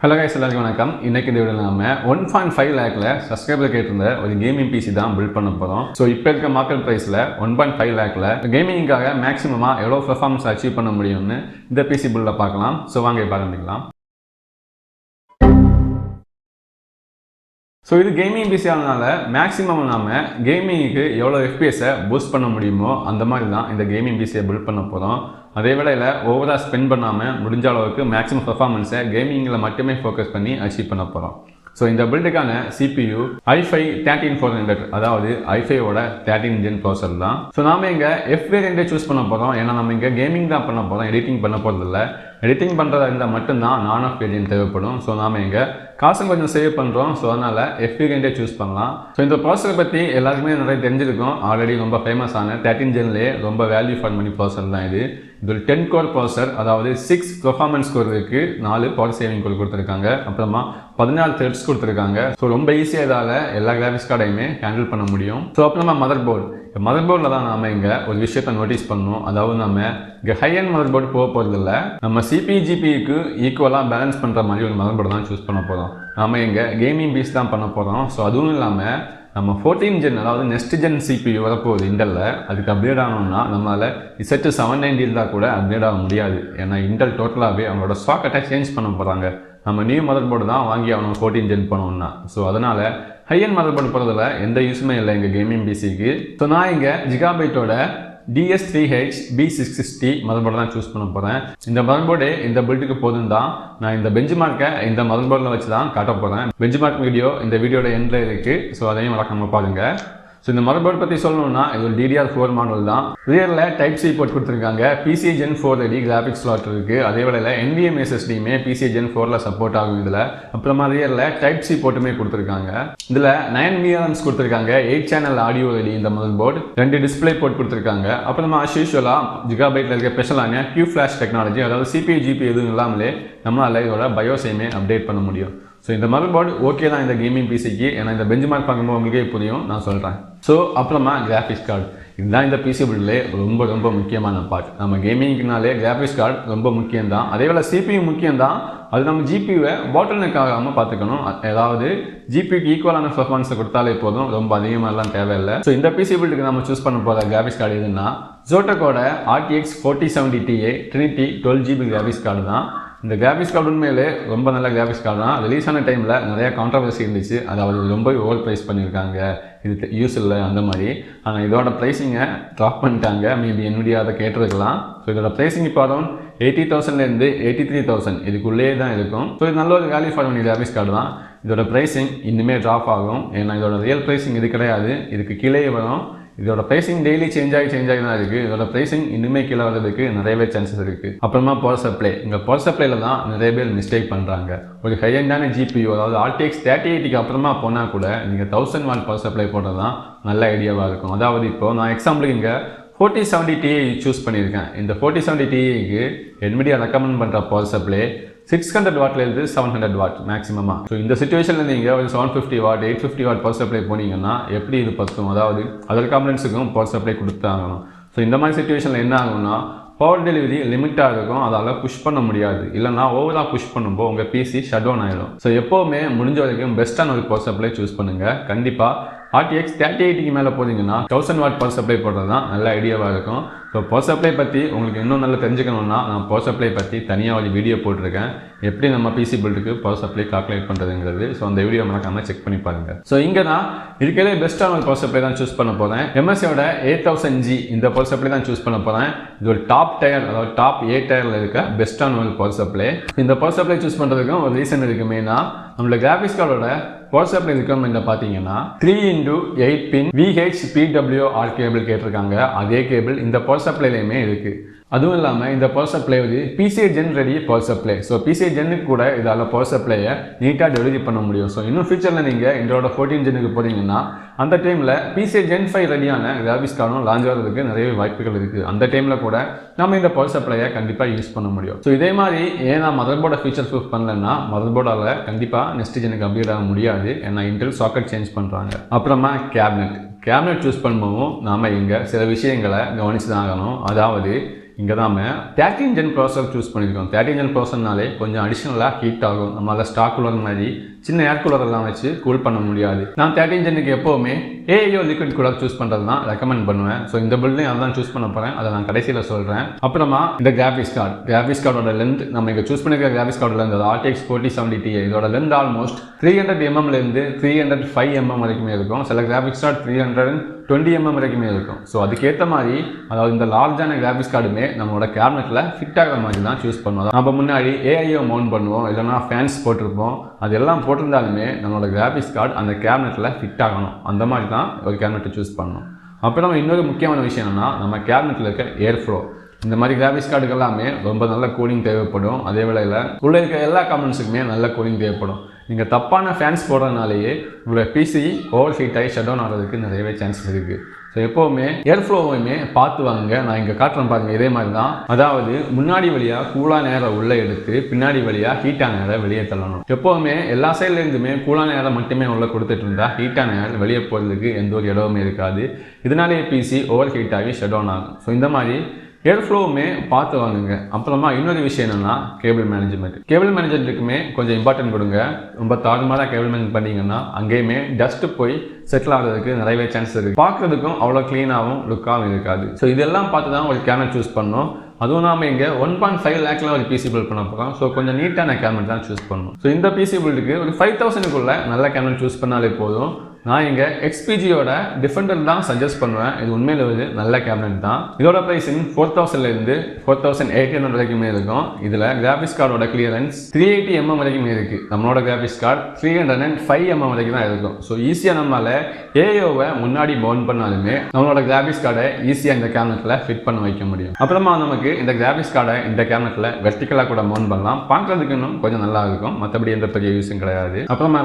Hello guys, எல்லாருக்கும் வணக்கம். இன்னைக்கு இந்த வீடியோல நாம 1.5 லாக்ல சப்ஸ்கிரைபர் கேட்டிருந்த ஒரு கேமிங் பிசி தான் பில்ட் பண்ண போறோம். ஸோ இப்போ இருக்க மார்க்கெட் பிரைஸ்ல 1.5 லாக்ல கேமிங்காக மேக்ஸிமமா எவ்வளவு பெர்ஃபார்மன்ஸ் அச்சீவ் பண்ண முடியும்னு இந்த பிசி பில்ட பார்க்கலாம். ஸோ வாங்க இப்போ ஆரம்பிக்கலாம். ஸோ இது கேமிங் பிசி ஆனதுனால மேக்ஸிமம் நாம கேமிங்க்கு எவ்வளோ எஃபிஎஸை பூஸ்ட் பண்ண முடியுமோ அந்த மாதிரி தான் இந்த கேமிங் பிசியை பில்ட் பண்ண போகிறோம். அதே வேளையில் ஓவராக ஸ்பெண்ட் பண்ணாமல் முடிஞ்ச அளவுக்கு மேக்ஸிமம் பெர்ஃபார்மன்ஸை கேமிங்கில் மட்டுமே ஃபோக்கஸ் பண்ணி அச்சீவ் பண்ண போகிறோம். ஸோ இந்த பில்டுக்கான CPU i5 13400, அதாவது i5ஓட 13 ஜென் ப்ராசஸர் தான். ஸோ நாம இங்கே எஃப் வேரியண்ட்டை சூஸ் பண்ண போகிறோம். ஏன்னா நம்ம இங்கே கேமிங் தான் பண்ண போகிறோம், எடிட்டிங் பண்ண போகிறதில்ல. எடிட்டிங் பண்ணுறதா இருந்தால் மட்டும்தான் நான் ஆஃப் வேரியண்ட் தேவைப்படும். ஸோ நாம இங்கே காசு கொஞ்சம் சேவ் பண்ணுறோம். ஸோ அதனால் எஃப் வேரியண்ட்டை சூஸ் பண்ணலாம். ஸோ இந்த ப்ராசஸரை பற்றி எல்லாருக்குமே நிறைய தெரிஞ்சிருக்கும். ஆல்ரெடி ரொம்ப ஃபேமஸான 13 ஜென்லேயே ரொம்ப வேல்யூ ஃபார் மணி ப்ராசஸர் தான் இது. இது ஒரு 10 கோர் ப்ராசஸர், அதாவது 6 பெர்ஃபார்மன்ஸ் கோர் இருக்குது, 4 பவர் சேவிங் கோர் கொடுத்துருக்காங்க, அப்புறமா 14 த்ரெட்ஸ் கொடுத்துருக்காங்க. ஸோ ரொம்ப ஈஸியாக இதால் எல்லா கிராஃபிக்ஸ் கார்டையுமே ஹேண்டில் பண்ண முடியும். ஸோ அப்புறமா மதர் போர்டில் தான் நம்ம இங்கே ஒரு விஷயத்தை நோட்டீஸ் பண்ணணும். அதாவது நம்ம இங்கே ஹை அண்ட் மதர் போர்டு போக போகிறதில்ல, நம்ம CPU GPUக்கு ஈக்குவலாக பேலன்ஸ் பண்ணுற மாதிரி ஒரு மதர் போர்டு தான் சூஸ் பண்ண போகிறோம். நம்ம இங்கே கேமிங் பீஸ் தான் பண்ண போகிறோம். ஸோ அதுவும் இல்லாமல் நம்ம 14 ஜென், அதாவது நெக்ஸ்ட் ஜென் CPU வரப்போகுது இன்டெல்ல. அதுக்கு அப்டேட் ஆகணும்னா நம்மளால் Z790 இருந்தால் கூட அப்டேட் ஆக முடியாது. ஏன்னா இன்டெல் டோட்டலாகவே அவங்களோட சாக்கெட்டை சேஞ்ச் பண்ண போகிறாங்க. நம்ம நியூ மதர் போர்டு தான் வாங்கி ஆகணும் 14 ஜென் பண்ணணும்னா. ஸோ அதனால் ஹை அண்ட் மதர் போர்டு போகிறதுல எந்த யூஸுமே இல்லை எங்கள் கேமிங் பிசிக்கு. ஸோ நான் இங்கே ஜிகாபைட்டோட DS3H B660 மதர் போர்டு தான் சூஸ் பண்ண போகிறேன். இந்த மதர் போர்டு இந்த பில்டுக்கு போதும் தான். நான் இந்த பெஞ்ச் மார்க்கை இந்த மதர் போர்டில் வச்சு தான் காட்ட போகிறேன். பெஞ்ச் மார்க் வீடியோ இந்த வீடியோட எண்டில் இருக்குது. ஸோ அதையும் மறக்காம பாருங்கள். ஸோ இந்த மதர் போர்டு பற்றி சொல்லணும்னா இது ஒரு DDR4 மாடல் தான். ரியரில் டைப் சி போர்ட் கொடுத்துருக்காங்க. PCIe Gen 4 ready graphics slot இருக்குது. அதே வேளையில் NVMe SSDயுமே PCIe Gen 4ல் சப்போர்ட் ஆகும் இதில். அப்புறமா ரியரில் டைப் சி போர்ட்டுமே கொடுத்துருக்காங்க. இதில் 9 VRMs கொடுத்துருக்காங்க, 8 சேனல் ஆடியோ ரெடி இந்த மதர் போர்டு, 2 டிஸ்பிளே போர்ட் கொடுத்துருக்காங்க. அப்புறமா யூஷுவலாக ஜிகாபைட்டில் இருக்க ஸ்பெஷலான Q Flash டெக்னாலஜி, அதாவது CPU GPU எதுவும் இல்லாமலே நம்மளால் இதோட பயோஸையுமே அப்டேட் பண்ண முடியும். ஸோ இந்த மதர் போர்டு ஓகே தான் இந்த கேமிங் பிசிக்கு. ஏன்னா இந்த பெஞ்ச் மார்க் பார்க்கும்போது உங்களுக்கே புரியும், நான் சொல்கிறேன். ஸோ அப்புறமா கிராஃபிக்ஸ் கார்டு, இதுதான் இந்த பிசி பில்டிலே ரொம்ப முக்கியமான பார்ட். நம்ம கேமிங்னாலே கிராஃபிக்ஸ் கார்டு ரொம்ப முக்கியம்தான். அதே வேளை CPU முக்கியம்தான். அது நம்ம GPUவை பாட்டில் நெக் ஆகாமல் பார்த்துக்கணும். ஏதாவது GPUக்கு ஈக்குவலான பெர்ஃபார்மன்ஸை கொடுத்தாலே போதும், ரொம்ப அதிகமாகலாம் தேவையில்லை. ஸோ இந்த பிசி பில்டுக்கு நம்ம சூஸ் பண்ண போகிற கிராஃபிக்ஸ் கார்டு எதுன்னா ஜோட்டோக்கோட RTX 4070 Ti Trinity 12GB graphics card தான். இந்த கிராஃபிக்ஸ் கார்டு உண்மையிலே ரொம்ப நல்ல கிராஃபிக்ஸ் கார்டு தான். ரிலீஸ் ஆன டைமில் நிறையா கான்ட்ரவர்சி இருந்துச்சு. அதாவது ரொம்ப ஓவர் ப்ரைஸ் பண்ணியிருக்காங்க, இது யூஸ் இல்லை அந்த மாதிரி. ஆனால் இதோட ப்ரைஸிங்கை ட்ராப் பண்ணிட்டாங்க. மேபி Nvidia அதை கேட்டிருக்கலாம். ஸோ இதோட ப்ரைஸிங் இப்போ அரௌண்ட் 80,000லேருந்து 83,000 இதுக்குள்ளேயே தான் இருக்கும். ஸோ இது நல்ல ஒரு value for money graphics card தான். இதோட ப்ரைஸிங் இன்னுமே ட்ராப் ஆகும். ஏன்னா இதோட ரியல் ப்ரைஸிங் இது கிடையாது, இதுக்கு கீழே வரும். இதோட ப்ரைஸிங் டெய்லி சேஞ்ச் ஆகி தான் இருக்குது. இதோட ப்ரைஸிங் இன்னுமே கீழே வர்றதுக்கு நிறையவே சான்சஸ் இருக்குது. அப்புறமா பவர் சப்ளை, இங்கே பவர் சப்ளைல தான் நிறைய பேர் மிஸ்டேக் பண்ணுறாங்க. ஒரு ஹை எண்டான GPU, அதாவது RTX 3080க்கு அப்புறமா போனால் கூட நீங்கள் 1000 வாட் பவர் சப்ளை போடுறது தான் நல்ல ஐடியாவாக இருக்கும். அதாவது இப்போது நான் எக்ஸாம்பிளுக்கு இங்கே 4070 Ti சூஸ் பண்ணியிருக்கேன். இந்த 4070 Tiக்கு Nvidia ரெக்கமெண்ட் பண்ணுற பவர் சப்ளை 600 வாட்லேருந்து 700 வாட் மேக்ஸிமமாக. ஸோ இந்த சிச்சுவேஷனில் நீங்கள் ஒரு 750 வாட் 850 வாட் பவர் சப்ளை போனீங்கன்னா எப்படி இது பற்றும்? அதாவது அதர் காம்பனன்ட்ஸுக்கும் பவர் சப்ளை கொடுத்தாகணும். ஸோ இந்த மாதிரி சிச்சுவேஷனில் என்ன ஆகும்னா பவர் டெலிவரி லிமிட்டாக இருக்கும், அதால் புஷ் பண்ண முடியாது. இல்லைனா ஓவராக புஷ் பண்ணும்போது உங்கள் PC ஷட் டவுன் ஆகிடும். ஸோ எப்போவுமே முடிஞ்ச வரைக்கும் பெஸ்ட்டான ஒரு பவர் சப்ளை சூஸ் பண்ணுங்கள். கண்டிப்பாக RTX 3080க்கு மேலே போனீங்கன்னா 1000 வாட் பவர் சப்ளை போடுறது தான் நல்ல ஐடியாவாக இருக்கும். ஸோ பவர் சப்ளை பற்றி உங்களுக்கு இன்னும் நல்லா தெரிஞ்சுக்கணுன்னா நான் பவர் சப்ளை பற்றி தனியாக ஒரு வீடியோ போட்டிருக்கேன், எப்படி நம்ம பிசி பில்டுக்கு பவர் சப்ளை கால்குலேட் பண்ணுறதுங்கிறது. ஸோ அந்த வீடியோ மறக்காமல் செக் பண்ணி பாருங்கள். ஸோ இங்கே நான் இருக்கிறதே பெஸ்ட்டான ஒரு பவர் சப்ளை தான் சூஸ் பண்ண போகிறேன். MSIயோட 8000G இந்த பவர் சப்ளை தான் சூஸ் பண்ண போகிறேன். இது ஒரு டாப் டயர், அதாவது டாப் A டயரில் இருக்க பெஸ்ட்டான ஒரு பவர் சப்ளை. இந்த பவர் சப்ளை சூஸ் பண்ணுறதுக்கும் ஒரு ரீசன் இருக்குது. மெயினாக நம்மளோட கிராஃபிக்ஸ் கார்டோட பவர் சப்ளை ரெக்யர்மெண்ட்ல பார்த்தீங்கன்னா 3x8 பின் VHPWR கேபிள் கேட்டிருக்காங்க. அதே கேபிள் இந்த பவர் சப்ளைலையுமே இருக்குது. அதுவும் இல்லாமல் இந்த பவர் சப்ளை வந்து PCIe Gen ready power supply. So PCIe Genக்கு கூட இதால் பவர் சப்ளையை நீட்டாக டெலிவரி பண்ண முடியும். ஸோ இன்னும் ஃபியூச்சரில் நீங்கள் இதோட 14 ஜென்னுக்கு போகிறீங்கன்னா அந்த டைமில் PCIe Gen 5 ரெடியான கிராஃபிக்ஸ் கார்டும் லான்ச் ஆகிறதுக்கு நிறைய வாய்ப்புகள் இருக்குது. அந்த டைமில் கூட நம்ம இந்த பவர் சப்ளையை கண்டிப்பாக யூஸ் பண்ண முடியும். ஸோ இதே மாதிரி ஏன்னா மதர் போர்டை ஃபீச்சர் ப்ரூஃப் பண்ணலன்னா மதர் போர்டால் கண்டிப்பாக நெக்ஸ்ட் ஜெனுக்கு அப்டேட் ஆக முடியாது. ஏன்னா இன்டெல் சாக்கெட் சேஞ்ச் பண்ணுறாங்க. அப்புறமா கேபினெட் சூஸ் பண்ணும்போதும் நாம் இங்கே சில விஷயங்களை கவனிச்சு தான் ஆகணும். அதாவது இங்கே தான் 13 ஜென் ப்ராசஸர் சூஸ் பண்ணியிருக்கோம். 13 ஜென் ப்ராசஸர்னாலே கொஞ்சம் அடிஷ்னலாக ஹீட் ஆகும். நம்மளால் ஸ்டாக் கூலர் மாதிரி சின்ன ஏர் கூலரெல்லாம் வச்சு கூல் பண்ண முடியாது. நான் 13 ஜென்னுக்கு எப்போவுமே ஏஐஓ லிக்விட் கூலர் சூஸ் பண்ணுறது தான் ரெக்கமெண்ட் பண்ணுவேன். ஸோ இந்த பில்ட்லையும் அதான் சூஸ் பண்ண போகிறேன், அதை நான் கடைசியில் சொல்கிறேன். அப்புறமா இந்த கிராஃபிக்ஸ் கார்டோட லென்த், நம்ம இங்கே சூஸ் பண்ணியிருக்க கிராஃபிக்ஸ் கார்டோட லென்த் RTX 4070 Ti, இதோட லென்த் ஆல்மோஸ்ட் 300 mmலேருந்து 305 mm வரைக்குமே இருக்கும். சில கிராஃபிக்ஸ் கார்டு 320 mm வரைக்குமே இருக்கும். ஸோ அதுக்கேற்ற மாதிரி, அதாவது இந்த லார்ஜான கிராஃபிக்ஸ் கார்டுமே நம்மளோட கேபினெட்டில் ஃபிட் ஆகிற மாதிரி தான் சூஸ் பண்ணுவோம். நம்ம முன்னாடி ஏஐஓ மவுண்ட் பண்ணுவோம், இல்லைனா ஃபேன்ஸ் போட்டிருப்போம். அதெல்லாம் போட்டிருந்தாலுமே நம்மளோட கிராஃபிக்ஸ் கார்டு அந்த கேபினெட்டில் ஃபிட் ஆகணும். அந்த மாதிரி தான் ஒரு கேபினெட்டை சூஸ் பண்ணணும். அப்புறம் இன்னொரு முக்கியமான விஷயம் என்னென்னா, நம்ம கேபினெட்டில் இருக்க ஏர் ஃப்ளோ. இந்த மாதிரி கிராஃபிக்ஸ் கார்டுக்கு எல்லாமே ரொம்ப நல்ல கூலிங் தேவைப்படும். அதே வேளையில் உள்ள இருக்க எல்லா காம்பனன்ட்ஸுக்குமே நல்ல கூலிங் தேவைப்படும். நீங்கள் தப்பான ஃபேன்ஸ் போடுறதுனாலேயே உங்களோட பிசி ஓவர் ஹீட் ஆகி ஷட் டவுன் ஆகிறதுக்கு நிறையவே சான்ஸ் இருக்குது. ஸோ எப்போவுமே ஏர் ஃப்ளோவையுமே பார்த்து வாங்க. நான் இங்கே காட்டுறேன் பாருங்கள், இதே மாதிரி தான். அதாவது முன்னாடி வழியாக கூலான ஏரை உள்ளே எடுத்து பின்னாடி வழியாக ஹீட்டான ஏரை வெளியே தள்ளணும். எப்போவுமே எல்லா சைட்லேருந்துமே கூலான ஏரை மட்டுமே உள்ளே கொடுத்துட்டு இருந்தால் ஹீட்டான ஏர் வெளியே போகிறதுக்கு எந்த ஒரு இடமுமே இருக்காது. இதனாலேயே பிசி ஓவர் ஹீட் ஆகி ஷட் டவுன் ஆகும். ஸோ இந்த மாதிரி ஏர் ஃப்ளோவுமே பார்த்து வாங்குங்க. அப்புறமா இன்னொரு விஷயம் என்னென்னா, கேபிள் மேனேஜ்மெண்ட்டுக்குமே கொஞ்சம் இம்பார்ட்டன்ட் கொடுங்க. ரொம்ப தாறுமாறாக கேபிள் மேனேஜ் பண்ணிங்கன்னா அங்கேயுமே டஸ்ட்டு போய் செட்டில் ஆகிறதுக்கு நிறையவே சான்ஸ் இருக்குது. பார்க்குறதுக்கும் அவ்வளோ க்ளீனாகவும் லுக்காகவும் இருக்காது. ஸோ இதெல்லாம் பார்த்து தான் ஒரு கேபினட் சூஸ் பண்ணணும். அதுவும் நாம இங்கே 1.5 lakhல ஒரு பிசி பில்ட் பண்ண போகிறோம். ஸோ கொஞ்சம் நீட்டான கேபினட் தான் சூஸ் பண்ணணும். ஸோ இந்த பிசி பில்டுக்கு ஒரு 5000க்குள்ள நல்ல கேபினட் சூஸ் பண்ணாலே போதும். நான் இங்கே எக்ஸ்பிஜியோட டிஃபெண்டர் தான் சஜஸ்ட் பண்ணுவேன். இது உண்மையில் ஒரு நல்ல கேபினட் தான். இதோட ப்ரைஸிங் 4000லேருந்து 4800 வரைக்குமே இருக்கும். இதில் கிராஃபிக்ஸ் கார்டோட கிளியரன்ஸ் 380 mm வரைக்குமே இருக்குது. நம்மளோட கிராஃபிக்ஸ் கார்டு 305 mm வரைக்கும் தான் இருக்கும். ஸோ ஈஸியாக நம்மளால் ஏஓவை முன்னாடி மவுண்ட் பண்ணாலுமே நம்மளோட கிராஃபிக்ஸ் கார்டை ஈஸியாக இந்த கேபினட்டில் ஃபிட் பண்ண வைக்க முடியும். அப்புறமா நமக்கு இந்த கிராஃபிக்ஸ் கார்டை இந்த கேபினட்டில் வெர்டிக்கலாக கூட மவுண்ட் பண்ணலாம். பார்க்குறதுக்கு இன்னும் கொஞ்சம் நல்லா இருக்கும். மற்றபடி எந்த பெரிய யூஸும் கிடையாது. அப்புறமா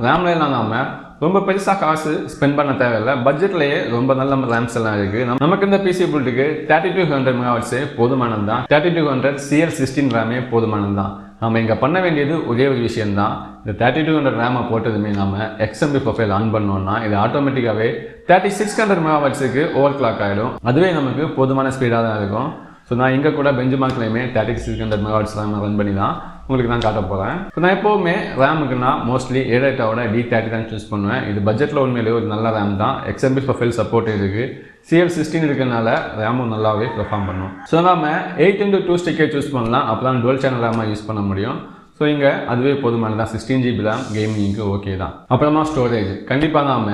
ரேம்ல எல்லாம் நாம ரொம்ப பெருசாக காசு ஸ்பெண்ட் பண்ண தேவையில்லை. பட்ஜெட்லேயே ரொம்ப நல்ல ரேம்ஸ் எல்லாம் இருக்குது. நமக்கு இந்த பிசி பில்டுக்கு 3200 MHz போதுமானது தான். 3200 CL16 ரேமே போதுமானது தான். நம்ம இங்கே பண்ண வேண்டியது ஒரே ஒரு விஷயம்தான். இந்த 3200 ரேமை போட்டதுமே நம்ம XMP ப்ரொஃபைல் ஆன் பண்ணோம்னா இது ஆட்டோமேட்டிக்காகவே 3600 MHzக்கு ஓவர் கிளாக் ஆகிடும். அதுவே நமக்கு போதுமான ஸ்பீடாக தான் இருக்கும். ஸோ நான் இங்கே கூட பெஞ்ச் மார்க்லையுமே 3600 MHz ரேம் ரன் பண்ணி தான் உங்களுக்கு நான் காட்ட போகிறேன். ஸோ நான் எப்போவுமே ரேமுக்குன்னா மோஸ்ட்லி A-Dataவோட D30 தான் சூஸ் பண்ணுவேன். இது பட்ஜெட்டில் உண்மையிலேயே ஒரு நல்ல ரேம் தான். XMP ப்ரொஃபைல் சப்போர்ட் இருக்குது. CL16 இருக்கிறதுனால ரேமும் நல்லாவே பெர்ஃபார்ம் பண்ணும். ஸோ நம்ம 8x2 ஸ்டிக்கை சூஸ் பண்ணலாம். அப்போ தான் டுவல் சேனல் ரேமாக யூஸ் பண்ண முடியும். ஸோ இங்கே அதுவே போதுமானது தான். 16 GB ரேம் கேமிங்க்கு ஓகே தான். அப்புறமா ஸ்டோரேஜ் கண்டிப்பாக நாம்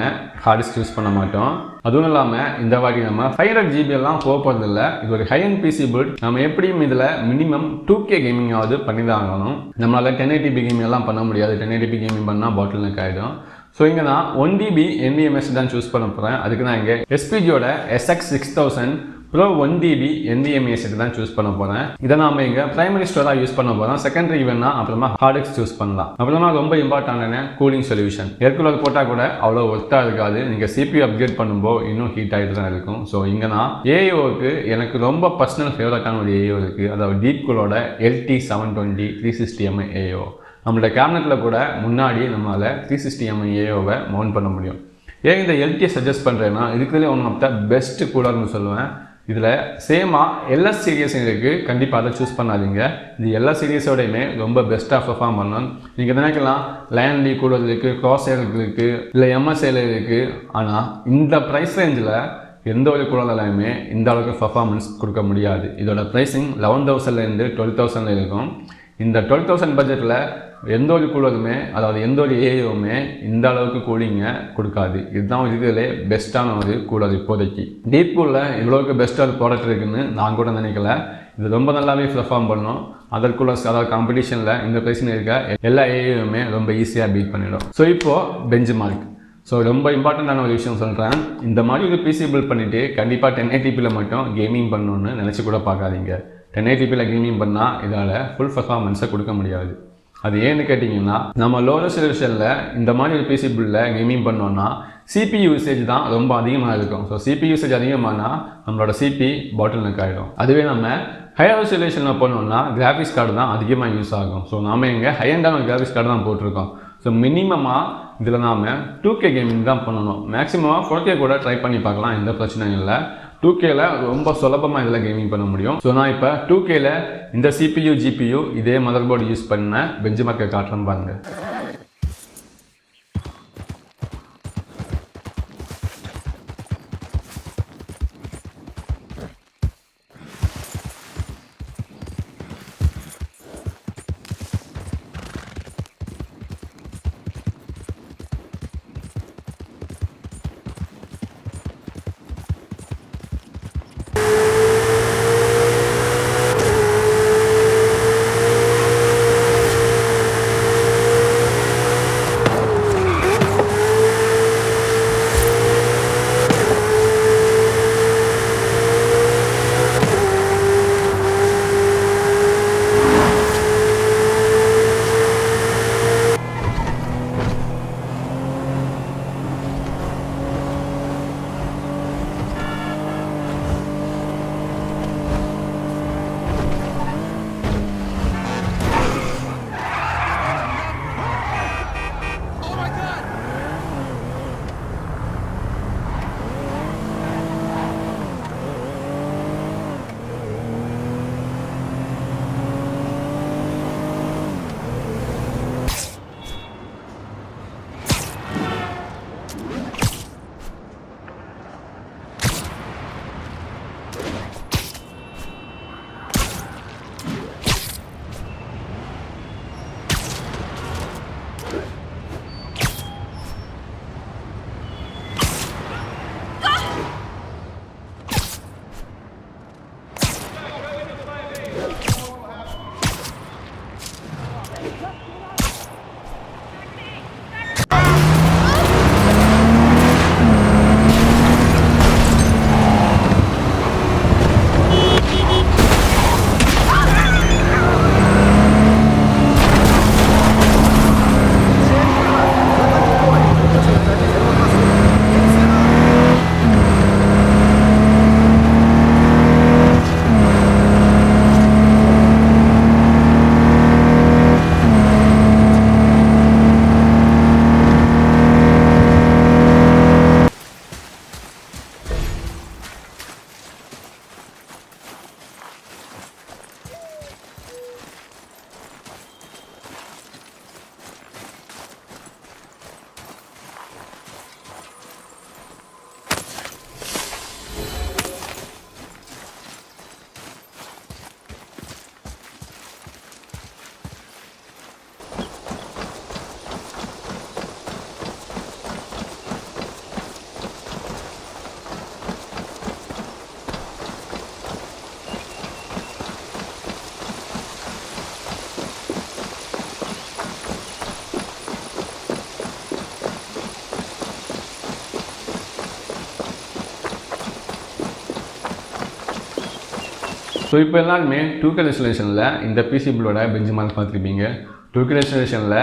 ஹார்ட் டிஸ்க் யூஸ் பண்ண மாட்டோம். அதுவும் இல்லாமல் இந்த வாட்டி நம்ம 500 GB எல்லாம் போகிறதில்ல. இது ஒரு ஹை அண்ட் பிசி பில்ட். நம்ம எப்படியும் இதில் மினிமம் 2K கேமிங்காவது பண்ணி தான் ஆகணும். நம்மளால் 1080p கேமிங் எல்லாம் பண்ண முடியாது. 1080p கேமிங் பண்ணால் பாட்டில் நெக் ஆகிடும். ஸோ இங்கே நான் 1TB NVMe தான் சூஸ் பண்ண போகிறேன். அதுக்கு நான் இங்கே SPGயோட SX6000 Pro 1TB NVMe தான் சூஸ் பண்ண போகிறேன். இதை நாம இங்கே பிரைமரி ஸ்டோராக யூஸ் பண்ண போகிறோம். செகண்டரி வேணா அப்புறமா ஹார்ட் டிஸ்க் சூஸ் பண்ணலாம். அப்புறமா ரொம்ப இம்பார்ட்டன்டான கூலிங் சொல்யூஷன். ஏர் கூலர் போட்டால் கூட அவ்வளோ ஒர்த்தாக இருக்காது. நீங்கள் CPU அப்கிரேட் பண்ணும்போது இன்னும் ஹீட் ஆகிட்டு தான் இருக்கும். ஸோ இங்கே நான் ஏஐஓக்கு எனக்கு ரொம்ப பர்சனல் ஃபேவரட்டான ஒரு ஏஐஓ இருக்குது. அதாவது டீப் கூலோட LT720 360mm ஏஐஓ. நம்மளோட கேபினெட்டில் கூட முன்னாடி நம்மளால் 360mm ஏஐஓவை மவுண்ட் பண்ண முடியும். ஏன் இந்த LTயை சஜஸ்ட் பண்ணுறேன்னா, இதுக்குள்ளே ஒன் ஆஃப் த பெஸ்ட் கூலர்னு சொல்லுவேன். இதில் சேமாக LS சீரியஸ் இருக்குது. கண்டிப்பாக அதை சூஸ் பண்ணாதீங்க. இது எல்லா சீரியஸோடையுமே ரொம்ப பெஸ்ட்டாக பெர்ஃபார்ம் பண்ணணும். நீங்கள் நினைக்கலாம் லைன்லி கூலர் இருக்குது, க்ராஸ் ஏருக்கு இருக்குது, இல்லை MSL இருக்குது. ஆனால் இந்த ப்ரைஸ் ரேஞ்சில் எந்த ஒரு கூலர்லையுமே இந்த அளவுக்கு பர்ஃபார்மன்ஸ் கொடுக்க முடியாது. இதோட ப்ரைஸிங் 11,000லேருந்து 12,000 இருக்கும். இந்த 12,000 பட்ஜெட்டில் எந்த ஒரு கூலருமே, அதாவது எந்த ஒரு ஏஐஓமே இந்த அளவுக்கு கூலிங்கை கொடுக்காது. இதுதான் இருக்கிறதுலே பெஸ்ட்டான ஒரு கூலர் இப்போதைக்கு. டீப் கூலில் இவ்வளோக்கு பெஸ்ட்டாக ப்ராடக்ட் இருக்குதுன்னு நான் கூட நினைக்கல. இது ரொம்ப நல்லாவே பெர்ஃபார்ம் பண்ணும். அதர் கூலர்ஸ், அதாவது காம்படிஷனில் இந்த ப்ரைஸில் இருக்க எல்லா ஏஐஓமே ரொம்ப ஈஸியாக பீட் பண்ணிடும். ஸோ இப்போது பெஞ்ச் மார்க். ஸோ ரொம்ப இம்பார்ட்டண்ட்டான ஒரு விஷயம் சொல்கிறேன். இந்த மாதிரி ஒரு பிசி பில்ட் பண்ணிவிட்டு கண்டிப்பாக 1080pல மட்டும் கேமிங் பண்ணணுன்னு நினச்சி கூட பார்க்காதீங்க. 1080pல கேமிங் பண்ணால் இதால் ஃபுல் பர்ஃபார்மன்ஸை கொடுக்க முடியாது. அது ஏன்னு கேட்டிங்கன்னா, நம்ம லோ ரெசல்யூஷனில் இந்த மாதிரி ஒரு பிசி பில்டில் கேமிங் பண்ணோன்னா CPU யூசேஜ் தான் ரொம்ப அதிகமாக இருக்கும். ஸோ CPU யூசேஜ் அதிகமானால் நம்மளோட CPU பாட்டில் நெக் ஆகிடும். அதுவே நம்ம ஹையர் ரெசல்யூஷனில் போனோம்னா கிராஃபிக்ஸ் கார்டு தான் அதிகமாக யூஸ் ஆகும். ஸோ நாம் இங்கே ஹை எண்டான கிராஃபிக்ஸ் கார்டு தான் போட்டிருக்கோம். ஸோ மினிமமாக இதில் நாம் 2K கேமிங் தான் பண்ணணும். மேக்ஸிமமாக 4K கூட ட்ரை பண்ணி பார்க்கலாம், எந்த பிரச்சனையும் இல்லை. 2Kல ரொம்ப சுலபமாக இதில் கேமிங் பண்ண முடியும். ஸோ நான் இப்போ 2Kல இந்த CPU GPU இதே மதர் போர்டு யூஸ் பண்ண பெஞ்ச் மார்க்கை காட்டுறேன் பாருங்க. ஸோ இப்போ எல்லாருமே 2K ரெசல்யூஷனில் இந்த பிசி பில்டோட பெஞ்ச் மார்க் பார்த்துருப்பீங்க. 2K ரெசல்யூஷனில்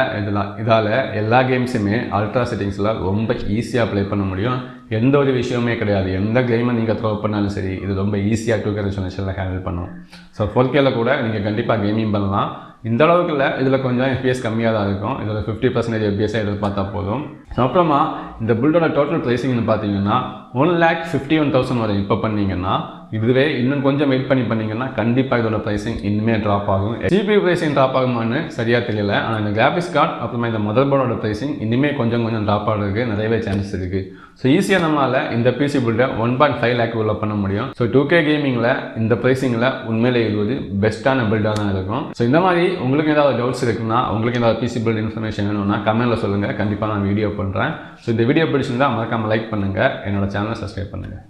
இதால் எல்லா கேம்ஸுமே அல்ட்ரா செட்டிங்ஸில் ரொம்ப ஈஸியாக ப்ளே பண்ண முடியும். எந்த ஒரு விஷயமே கிடையாது. எந்த கேமை நீங்கள் த்ரோ பண்ணாலும் சரி, இது ரொம்ப ஈஸியாக 2K ரெசல்யூஷனில் ஹேண்டில் பண்ணும். ஸோ 4Kல கூட நீங்கள் கண்டிப்பாக கேமிங் பண்ணலாம். இந்த அளவுக்கு இல்லை, இதில் கொஞ்சம் FPS கம்மியாக தான் இருக்கும். இதில் 50% FPS எதிர்பார்த்தா போதும். அப்புறமா இந்த பில்டோட டோட்டல் ப்ரைஸிங்னு பார்த்தீங்கன்னா 1,51,000 வரை இப்போ பண்ணிங்கன்னா, இதுவே இன்னும் கொஞ்சம் வெயிட் பண்ணிங்கன்னா கண்டிப்பாக இதோட ப்ரைஸிங் இன்னுமே ட்ராப் ஆகும். GPU ப்ரைஸிங் ட்ராப் ஆகுமான்னு சரியாக தெரியல. ஆனால் இந்த கிராஃபிக்ஸ் கார்டு அப்புறமா இந்த மதர் போர்டோட ப்ரைஸிங் இன்னுமே கொஞ்சம் ட்ராப் ஆகிறதுக்கு நிறையவே சான்சஸ் இருக்குது. ஸோ ஈஸியாக நம்மளால் இந்த பிசி பில்டை 1.5 lakh உள்ள பண்ண முடியும். ஸோ 2K கேமிங்கில் இந்த ப்ரைஸிங்கில் உண்மையிலே இது ஒரு பெஸ்ட்டான பில்டாக தான் இருக்கும். ஸோ இந்த மாதிரி உங்களுக்கு ஏதாவது டவுட்ஸ் இருக்குன்னா, உங்களுக்கு ஏதாவது பிசி பில்ட் இன்ஃபர்மேஷன் வேணும்னா கமெண்ட்டில் சொல்லுங்கள். கண்டிப்பாக நான் வீடியோ பண்ணுறேன். ஸோ இந்த வீடியோ பிடிச்சிருந்தா மறக்காமல் லைக் பண்ணுங்கள், என்னோட சேனலை சப்ஸ்கிரைப் பண்ணுங்கள்.